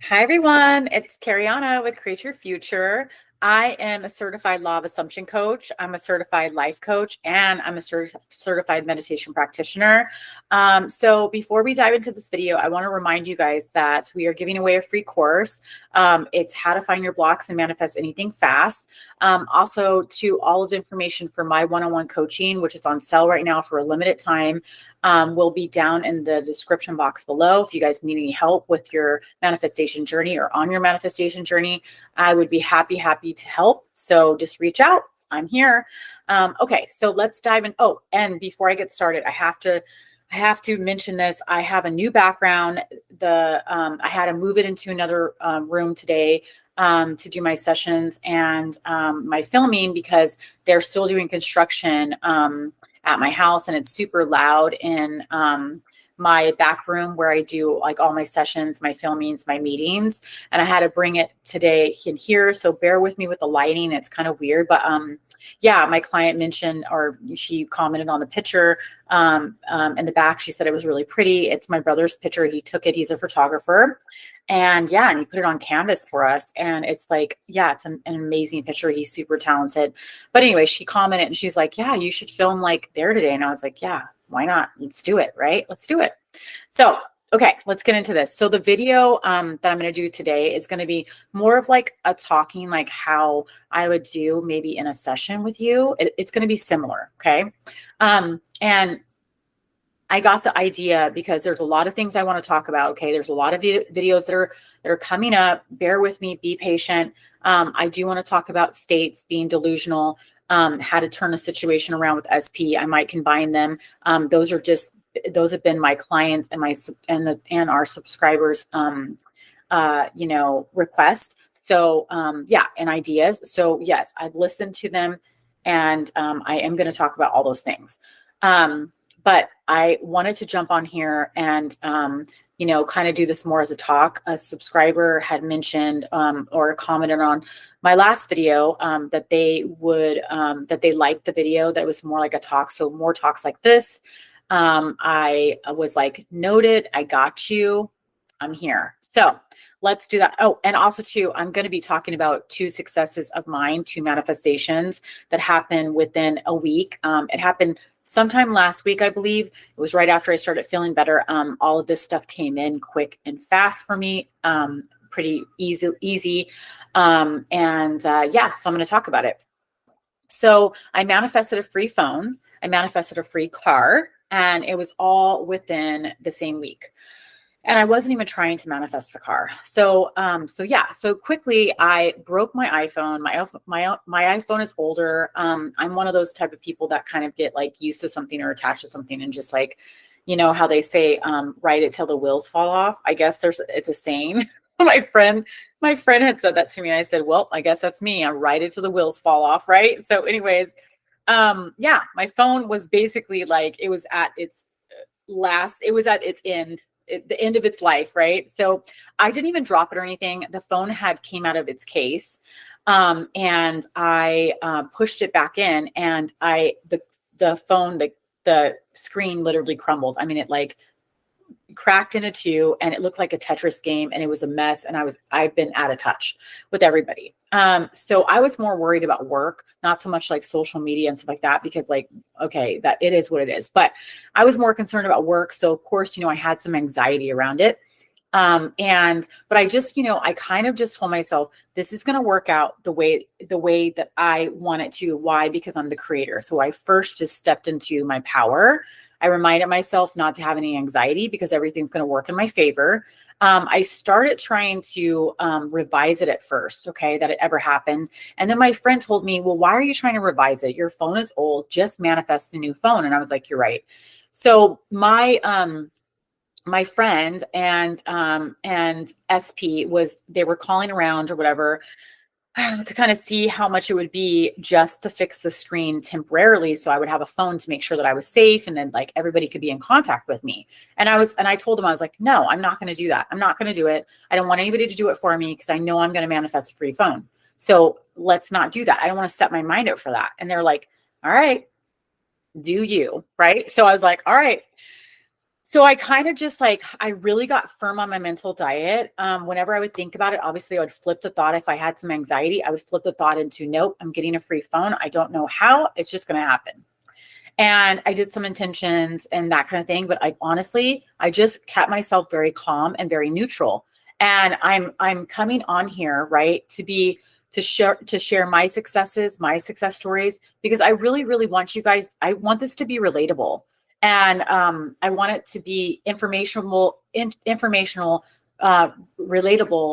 Hi, everyone. It's Kariana with Create Your Future. I am a certified law of assumption coach. I'm a certified life coach, and I'm a certified meditation practitioner. So before we dive into this video, I want to remind you guys that we are giving away a free course. It's how to find your blocks and manifest anything fast. Also, to all of the information for my one-on-one coaching, which is on sale right now for a limited time, will be down in the description box below. If you guys need any help with your manifestation journey or on your manifestation journey, I would be happy to help. So just reach out. I'm here. Okay, so let's dive in. Oh, and before I get started, I have to mention this. I have a new background. I had to move it into another room today to do my sessions and my filming because they're still doing construction at my house, and it's super loud in my back room where I do like all my sessions, my filmings, my meetings, and I had to bring it today in here. So bear with me with the lighting. It's kind of weird, but yeah, my client mentioned, or she commented on the picture in the back. She said it was really pretty. It's my brother's picture. He took it. He's a photographer. And yeah, and he put it on canvas for us. And it's like, yeah, it's an amazing picture. He's super talented. But anyway, she commented and she's like, yeah, you should film like there today. And I was like, yeah, why not? Let's do it. Right. Let's do it. So, okay, let's get into this. So the video that I'm going to do today is going to be more of like a talking, like how I would do maybe in a session with you. It's going to be similar. Okay. And I got the idea because there's a lot of things I want to talk about. Okay. There's a lot of videos that are coming up. Bear with me, be patient. I do want to talk about states being delusional, how to turn a situation around with SP. I might combine them. Those have been my clients and our subscribers, request. So, yeah. And ideas. So yes, I've listened to them and, I am going to talk about all those things. But I wanted to jump on here and, kind of do this more as a talk. A subscriber had mentioned or commented on my last video that they liked the video, that it was more like a talk. So more talks like this. I was like, noted, I got you. I'm here. So let's do that. Oh, and also too, I'm going to be talking about 2 successes of mine, 2 manifestations that happened within a week. It happened sometime last week, I believe. It was right after I started feeling better. All of this stuff came in quick and fast for me, pretty easy. Yeah, so I'm going to talk about it. So I manifested a free phone. I manifested a free car, and it was all within the same week. And I wasn't even trying to manifest the car. So quickly I broke my iPhone. My iPhone is older. I'm one of those type of people that kind of get like used to something or attached to something and just like, how they say, ride it till the wheels fall off. I guess it's a saying. my friend had said that to me. And I said, well, I guess that's me. I ride it till the wheels fall off. Right. So anyways, my phone was basically like, it was at its end. The end of its life, right? So I didn't even drop it or anything. The phone came out of its case, and I pushed it back in, and the phone, the screen literally crumbled. I mean, it like cracked into 2, and it looked like a Tetris game, and it was a mess. And I've been out of touch with everybody. So I was more worried about work, not so much like social media and stuff like that, because like, okay, that it is what it is, but I was more concerned about work. So of course, I had some anxiety around it. But I just, I kind of just told myself, this is going to work out the way that I want it to. Why? Because I'm the creator. So I first just stepped into my power. I reminded myself not to have any anxiety because everything's going to work in my favor. I started trying to revise it at first, okay, that it ever happened. And then my friend told me, well, why are you trying to revise it? Your phone is old, just manifest the new phone. And I was like, you're right. So my friend and SP they were calling around or whatever to kind of see how much it would be just to fix the screen temporarily. So I would have a phone to make sure that I was safe. And then like everybody could be in contact with me. And I told them, I was like, no, I'm not going to do that. I'm not going to do it. I don't want anybody to do it for me because I know I'm going to manifest a free phone. So let's not do that. I don't want to set my mind out for that. And they're like, all right, do you, right? So I was like, all right. So I kind of just like, I really got firm on my mental diet. Whenever I would think about it, obviously I would flip the thought. If I had some anxiety, I would flip the thought into, nope, I'm getting a free phone. I don't know how, it's just going to happen. And I did some intentions and that kind of thing. But I honestly, I just kept myself very calm and very neutral. And I'm coming on here, right, to share my successes, my success stories, because I really, really want you guys, I want this to be relatable. And I want it to be informational, relatable,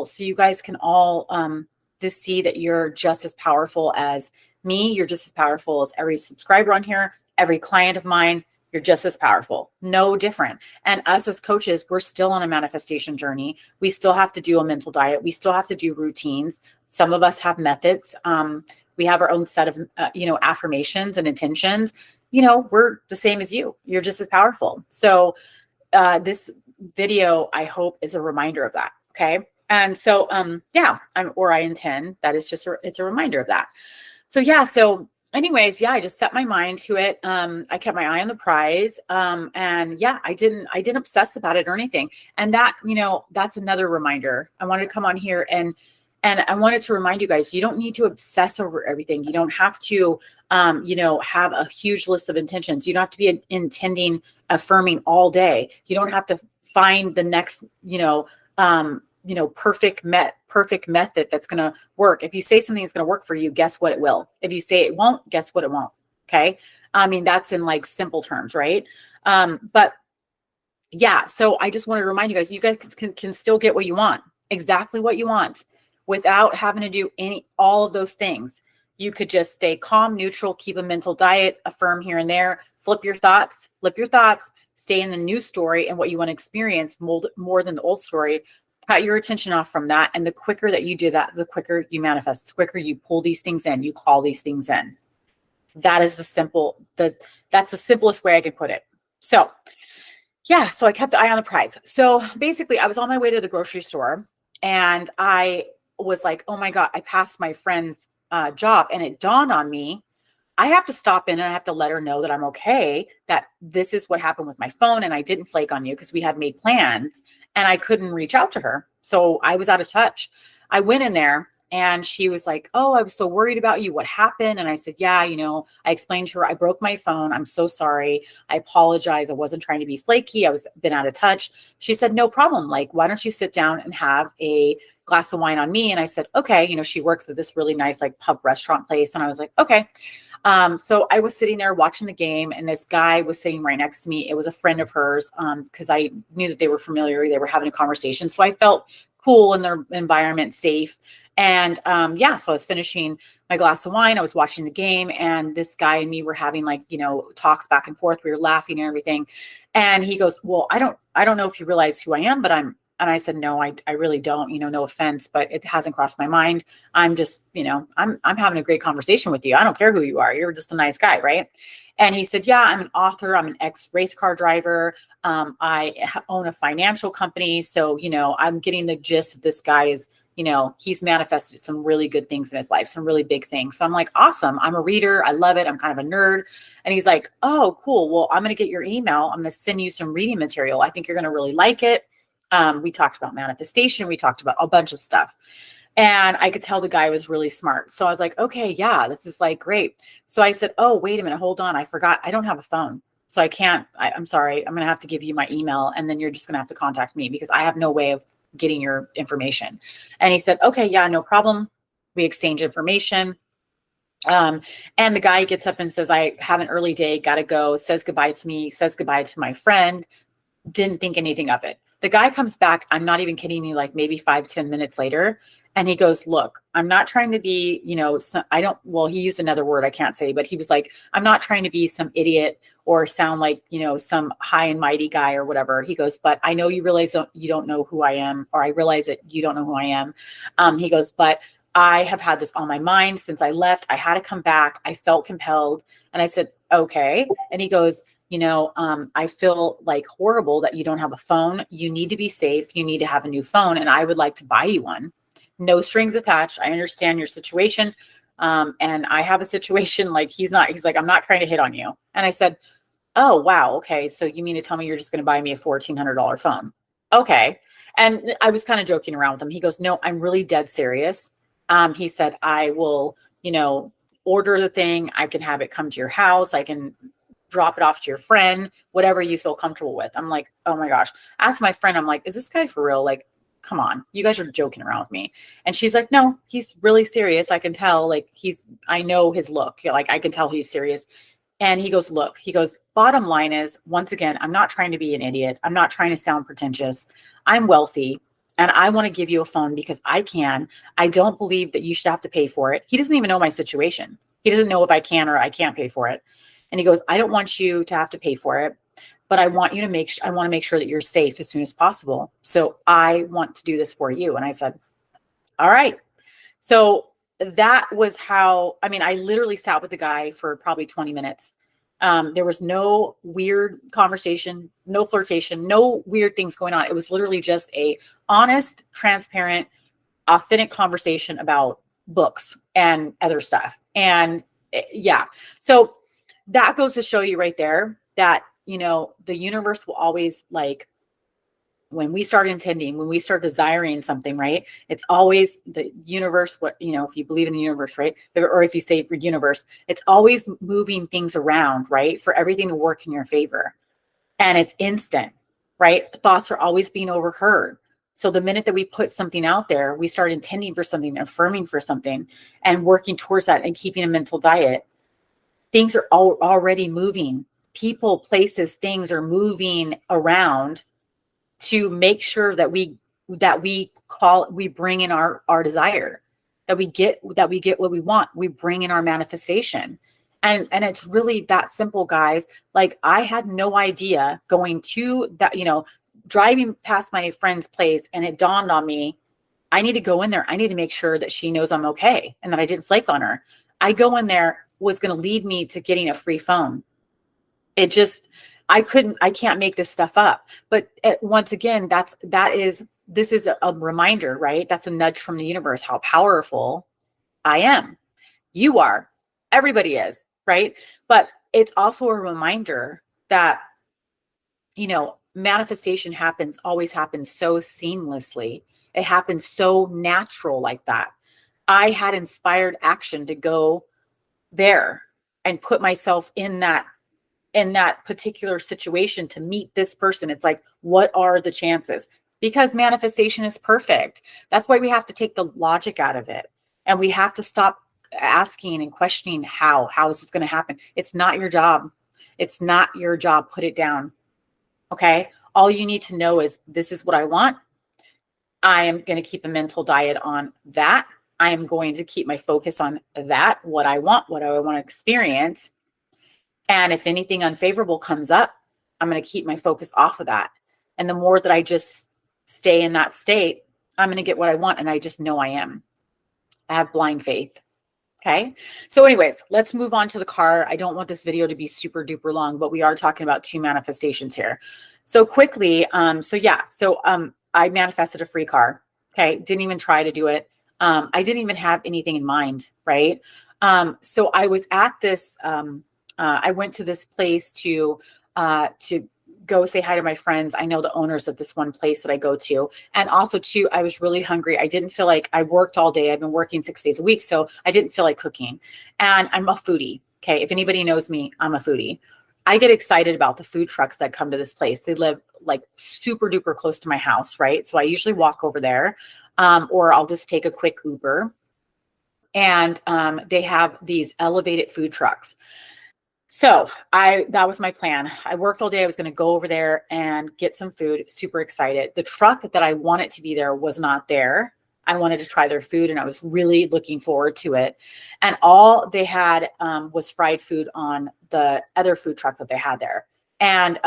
so you guys can all just see that you're just as powerful as me. You're just as powerful as every subscriber on here, every client of mine. You're just as powerful, no different. And us as coaches, we're still on a manifestation journey. We still have to do a mental diet. We still have to do routines. Some of us have methods. We have our own set of, affirmations and intentions. We're the same as you. You're just as powerful. So this video, I hope, is a reminder of that. Okay. And so, I intend that it's a reminder of that. So, anyways, I just set my mind to it. I kept my eye on the prize. I didn't obsess about it or anything. And that, that's another reminder. I wanted to come on here and I wanted to remind you guys, you don't need to obsess over everything. You don't have to, have a huge list of intentions. You don't have to be affirming all day. You don't have to find the next, perfect method that's going to work. If you say something is going to work for you, guess what? It will. If you say it won't, guess what? It won't. Okay. I mean, that's in like simple terms, right? So I just want to remind you guys can still get what you want, exactly what you want, without having to do all of those things. You could just stay calm, neutral, keep a mental diet, affirm here and there, flip your thoughts, stay in the new story and what you want to experience more than the old story. Cut your attention off from that. And the quicker that you do that, the quicker you manifest, the quicker you pull these things in, you call these things in. That is that's the simplest way I can put it. So I kept the eye on the prize. So basically I was on my way to the grocery store and I was like, oh my God, I passed my friend's job, and it dawned on me, I have to stop in and I have to let her know that I'm okay, that this is what happened with my phone. And I didn't flake on you because we had made plans and I couldn't reach out to her. So I was out of touch. I went in there and she was like, oh, I was so worried about you. What happened? And I said, I explained to her, I broke my phone. I'm so sorry. I apologize. I wasn't trying to be flaky. Been out of touch. She said, no problem. Like, why don't you sit down and have a glass of wine on me? And I said, okay. She works at this really nice, like, pub restaurant place. And I was like, okay. So I was sitting there watching the game and this guy was sitting right next to me. It was a friend of hers, because I knew that they were familiar. They were having a conversation. So I felt cool in their environment, safe. And so I was finishing my glass of wine. I was watching the game and this guy and me were having talks back and forth. We were laughing and everything. And he goes, well, I don't know if you realize who I am, but and I said, no, I really don't, no offense, but it hasn't crossed my mind. I'm just, I'm having a great conversation with you. I don't care who you are. You're just a nice guy. Right. And he said, yeah, I'm an author. I'm an ex-race car driver. I own a financial company. So, I'm getting the gist of this guy is, he's manifested some really good things in his life, some really big things. So I'm like, awesome. I'm a reader. I love it. I'm kind of a nerd. And he's like, oh, cool. Well, I'm going to get your email. I'm going to send you some reading material. I think you're going to really like it. We talked about manifestation. We talked about a bunch of stuff. And I could tell the guy was really smart. So I was like, okay, yeah, this is like great. So I said, oh, wait a minute, hold on. I forgot. I don't have a phone. So I'm sorry. I'm going to have to give you my email. And then you're just going to have to contact me because I have no way of getting your information. And he said, okay, yeah, no problem. We exchange information. And the guy gets up and says, I have an early day, got to go, says goodbye to me, says goodbye to my friend. Didn't think anything of it. The guy comes back. I'm not even kidding you, like maybe 5-10 minutes later. And he goes, look, I'm not trying to be, he used another word I can't say, but he was like, I'm not trying to be some idiot or sound like, some high and mighty guy or whatever. He goes, but I know you realize you don't know who I am, or I realize that you don't know who I am. He goes, but I have had this on my mind since I left. I had to come back. I felt compelled. And I said, okay. And he goes, I feel like horrible that you don't have a phone. You need to be safe. You need to have a new phone. And I would like to buy you one. No strings attached. I understand your situation. And I have a situation like he's like, I'm not trying to hit on you. And I said, Oh, wow. Okay. So you mean to tell me you're just going to buy me a $1,400 phone? Okay. And I was kind of joking around with him. He goes, no, I'm really dead serious. He said, I will, order the thing. I can have it come to your house. I can drop it off to your friend, whatever you feel comfortable with. I'm like, oh my gosh. I asked my friend, I'm like, is this guy for real? Like, come on, you guys are joking around with me. And she's like, no, he's really serious. I can tell, like, I know his look. Like, I can tell he's serious. And he goes, look, bottom line is, once again, I'm not trying to be an idiot. I'm not trying to sound pretentious. I'm wealthy and I want to give you a phone because I can. I don't believe that you should have to pay for it. He doesn't even know my situation. He doesn't know if I can or I can't pay for it. And he goes, I don't want you to have to pay for it, but I want to make sure that you're safe as soon as possible. So I want to do this for you. And I said, all right. So that was how, I literally sat with the guy for probably 20 minutes. There was no weird conversation, no flirtation, no weird things going on. It was literally just a honest, transparent, authentic conversation about books and other stuff. And yeah, so that goes to show you right there that, the universe will always, like, when we start intending, when we start desiring something, right? It's always the universe, if you believe in the universe, right? Or if you say for universe, it's always moving things around, right? For everything to work in your favor. And it's instant, right? Thoughts are always being overheard. So the minute that we put something out there, we start intending for something, affirming for something, and working towards that and keeping a mental diet. Things are already moving. People, places, things are moving around to make sure that we bring in our desire, that we get what we want. We bring in our manifestation. And it's really that simple, guys. Like, I had no idea going to that, driving past my friend's place, and it dawned on me, I need to go in there. I need to make sure that she knows I'm okay and that I didn't flake on her. I go in there was going to lead me to getting a free phone. I can't make this stuff up. But once again, this is a reminder, right? That's a nudge from the universe, how powerful I am. You are, everybody is, right? But it's also a reminder that, manifestation always happens so seamlessly. It happens so natural like that. I had inspired action to go there and put myself in that particular situation to meet this person. It's like, what are the chances? Because manifestation is perfect. That's why we have to take the logic out of it. And we have to stop asking and questioning how is this going to happen? It's not your job. It's not your job. Put it down. Okay. All you need to know is, this is what I want. I am going to keep a mental diet on that. I am going to keep my focus on that, what I want to experience. And if anything unfavorable comes up, I'm going to keep my focus off of that. And the more that I just stay in that state, I'm going to get what I want. And I just know I am. I have blind faith. Okay. So anyways, let's move on to the car. I don't want this video to be super duper long, but we are talking about 2 manifestations here. So quickly. I manifested a free car. Okay. Didn't even try to do it. I didn't even have anything in mind. Right. So I was at this, I went to this place to go say hi to my friends. I know the owners of this one place that I go to. And also too, I was really hungry. I didn't feel like, I worked all day. I've been working 6 days a week. So I didn't feel like cooking. And I'm a foodie. Okay. If anybody knows me, I'm a foodie. I get excited about the food trucks that come to this place. They live like super duper close to my house. Right. So I usually walk over there, or I'll just take a quick Uber. And they have these elevated food trucks. So that was my plan. I worked all day. I was going to go over there and get some food. Super excited. The truck that I wanted to be there was not there. I wanted to try their food and I was really looking forward to it. And all they had was fried food on the other food truck that they had there. And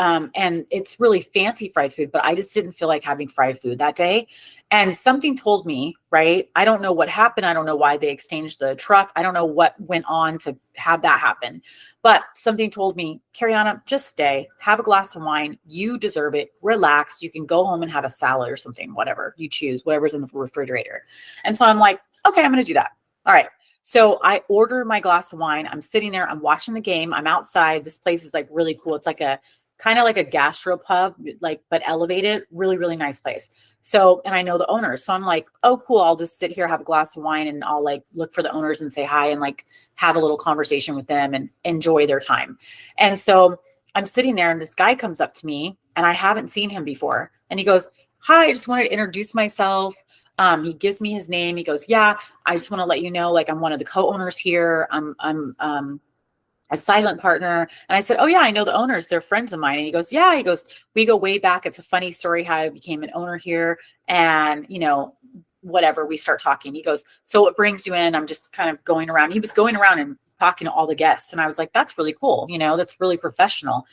it's really fancy fried food, but I just didn't feel like having fried food that day. And something told me, right? I don't know what happened. I don't know why they exchanged the truck. I don't know what went on to have that happen. But something told me, Kariana, just stay, have a glass of wine. You deserve it. Relax. You can go home and have a salad or something, whatever you choose, whatever's in the refrigerator. And so I'm like, okay, I'm going to do that. All right. So I order my glass of wine. I'm sitting there, I'm watching the game. I'm outside. This place is like really cool. It's like a kind of like a gastro pub, like, but elevated, really, really nice place. So, and I know the owners. So I'm like, oh, cool. I'll just sit here, have a glass of wine, and I'll like look for the owners and say hi and like have a little conversation with them and enjoy their time. And so I'm sitting there and this guy comes up to me and I haven't seen him before. And he goes, hi, I just wanted to introduce myself. He gives me his name. He goes, yeah, I just want to let you know, like, I'm one of the co-owners here. I'm a silent partner. And I said, oh yeah, I know the owners. They're friends of mine. And he goes, yeah, he goes, we go way back. It's a funny story how I became an owner here. And, you know, whatever, we start talking. He goes, so what brings you in? I'm just kind of going around. He was going around and talking to all the guests. And I was like, that's really cool. You know, that's really professional.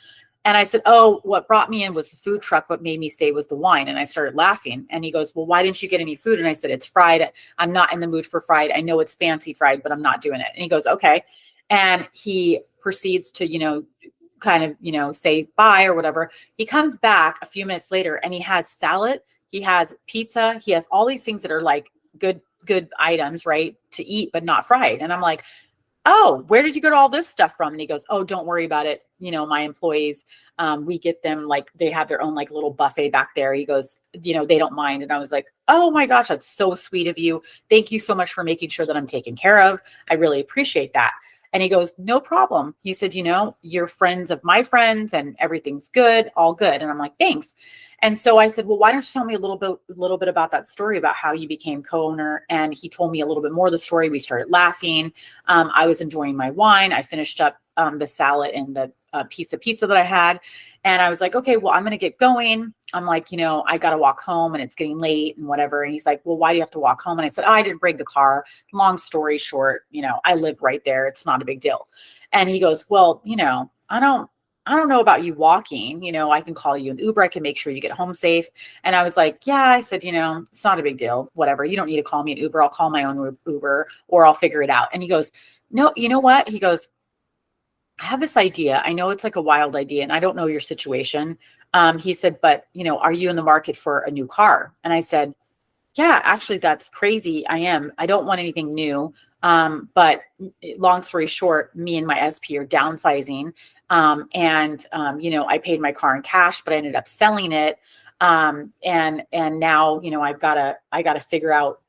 And I said, oh, what brought me in was the food truck. What made me stay was the wine. And I started laughing. And he goes, well, why didn't you get any food? And I said, it's fried. I'm not in the mood for fried. I know it's fancy fried, but I'm not doing it. And he goes, okay. And he proceeds to, you know, kind of, you know, say bye or whatever. He comes back a few minutes later and he has salad. He has pizza. He has all these things that are like good items, right, to eat, but not fried. And I'm like, oh, where did you get all this stuff from? And he goes, oh, don't worry about it. You know, my employees, we get them, like, they have their own like little buffet back there. He goes, you know, they don't mind. And I was like, oh my gosh, that's so sweet of you. Thank you so much for making sure that I'm taken care of. I really appreciate that. And he goes, no problem. He said, you know, you're friends of my friends and everything's good, all good. And I'm like, thanks. And so I said, well, why don't you tell me a little bit about that story about how you became co-owner? And he told me a little bit more of the story. We started laughing. I was enjoying my wine. I finished up the salad and the pizza that I had. And I was like, okay, well, I'm going to get going. I'm like, you know, I got to walk home and it's getting late and whatever. And he's like, well, why do you have to walk home? And I said, oh, I didn't break the car. Long story short, you know, I live right there. It's not a big deal. And he goes, well, you know, I don't know about you walking, you know, I can call you an Uber. I can make sure you get home safe. And I was like, yeah, I said, you know, it's not a big deal. Whatever. You don't need to call me an Uber. I'll call my own Uber or I'll figure it out. And he goes, no, you know what? He goes, I have this idea. I know it's like a wild idea and I don't know your situation. He said, but you know, are you in the market for a new car? And I said, yeah, actually that's crazy. I am. I don't want anything new. But long story short, me and my SP are downsizing. You know, I paid my car in cash, but I ended up selling it. And now, you know, I gotta figure out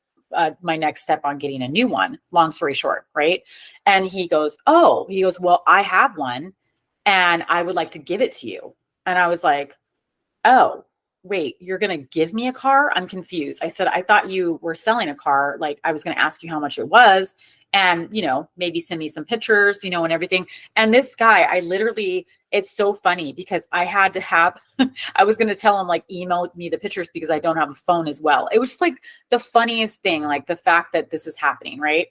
my next step on getting a new one, long story short. Right. And he goes, well, I have one and I would like to give it to you. And I was like, oh, wait, you're going to give me a car? I'm confused. I said, I thought you were selling a car. Like I was going to ask you how much it was and, you know, maybe send me some pictures, you know, and everything. And this guy, it's so funny because I had to have, I was going to tell him like, email me the pictures because I don't have a phone as well. It was just like the funniest thing, like the fact that this is happening. Right.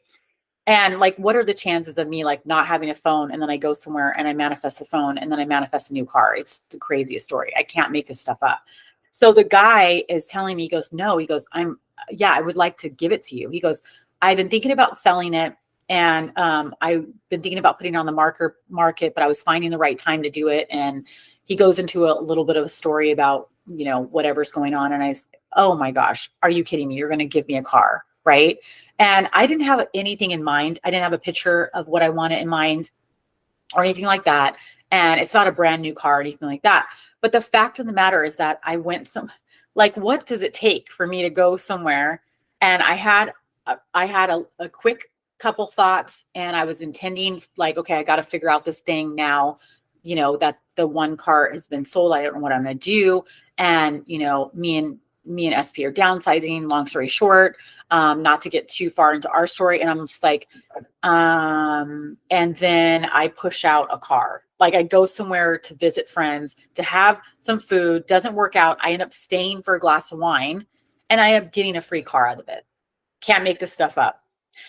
And like, what are the chances of me like not having a phone and then I go somewhere and I manifest a phone and then I manifest a new car? It's the craziest story. I can't make this stuff up. So the guy is telling me, he goes, no, he goes, I would like to give it to you. He goes, I've been thinking about selling it. And I've been thinking about putting it on the market, but I was finding the right time to do it. And he goes into a little bit of a story about, you know, whatever's going on. And oh my gosh, are you kidding me? You're going to give me a car, right? And I didn't have anything in mind. I didn't have a picture of what I wanted in mind or anything like that. And it's not a brand new car or anything like that. But the fact of the matter is that I went like, what does it take for me to go somewhere? And I had a quick couple thoughts and I was intending like, okay, I got to figure out this thing now, you know, that the one car has been sold. I don't know what I'm going to do. And, you know, me and SP are downsizing, long story short, not to get too far into our story. And I'm just like, and then I push out a car. Like I go somewhere to visit friends, to have some food, doesn't work out. I end up staying for a glass of wine and I end up getting a free car out of it. Can't make this stuff up.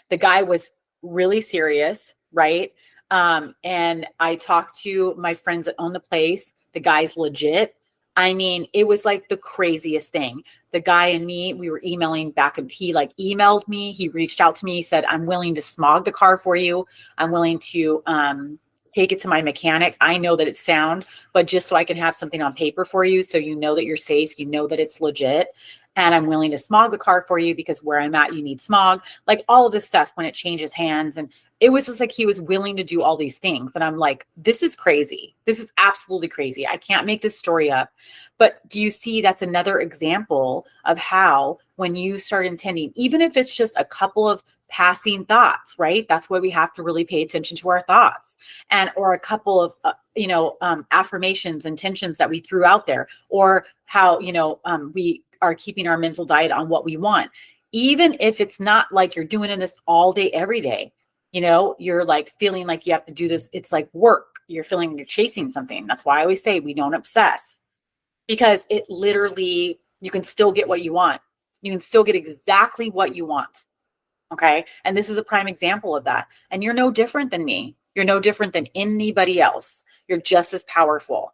The guy was really serious, right? And I talked to my friends that own the place. The guy's legit. I mean, it was like the craziest thing. The guy and me, we were emailing back and he like emailed me. He reached out to me. He said, I'm willing to smog the car for you. I'm willing to take it to my mechanic. I know that it's sound, but just so I can have something on paper for you. So you know that you're safe, you know that it's legit. And I'm willing to smog the car for you because where I'm at, you need smog. Like all of this stuff when it changes hands. And it was just like he was willing to do all these things. And I'm like, this is crazy. This is absolutely crazy. I can't make this story up. But do you see that's another example of how when you start intending, even if it's just a couple of passing thoughts, right? That's why we have to really pay attention to our thoughts, and or a couple of affirmations, intentions that we threw out there, or how we are keeping our mental diet on what we want. Even if it's not like you're doing this all day, every day, you're like feeling like you have to do this. It's like work. You're feeling you're chasing something. That's why I always say we don't obsess, because it literally, you can still get what you want. You can still get exactly what you want. Okay. And this is a prime example of that. And you're no different than me. You're no different than anybody else. You're just as powerful.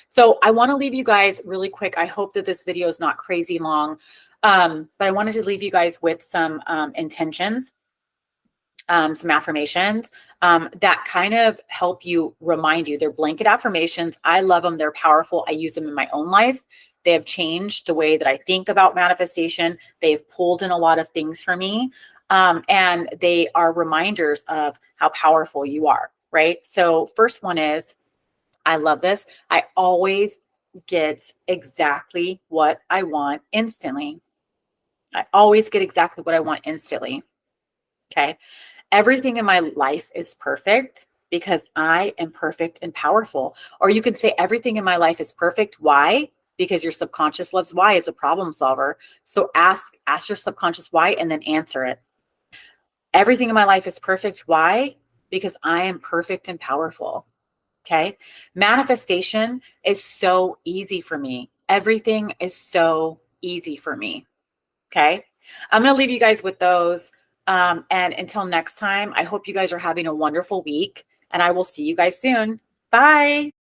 So I want to leave you guys really quick. I hope that this video is not crazy long. But I wanted to leave you guys with some intentions, some affirmations that kind of help you, remind you. They're blanket affirmations. I love them. They're powerful. I use them in my own life. They have changed the way that I think about manifestation. They've pulled in a lot of things for me. And they are reminders of how powerful you are, right? So first one is, I love this. I always get exactly what I want instantly. I always get exactly what I want instantly. Okay. Everything in my life is perfect because I am perfect and powerful. Or you could say everything in my life is perfect. Why? Because your subconscious loves why. It's a problem solver. So ask your subconscious why, and then answer it. Everything in my life is perfect. Why? Because I am perfect and powerful. Okay. Manifestation is so easy for me. Everything is so easy for me. Okay. I'm going to leave you guys with those. And until next time, I hope you guys are having a wonderful week, and I will see you guys soon. Bye.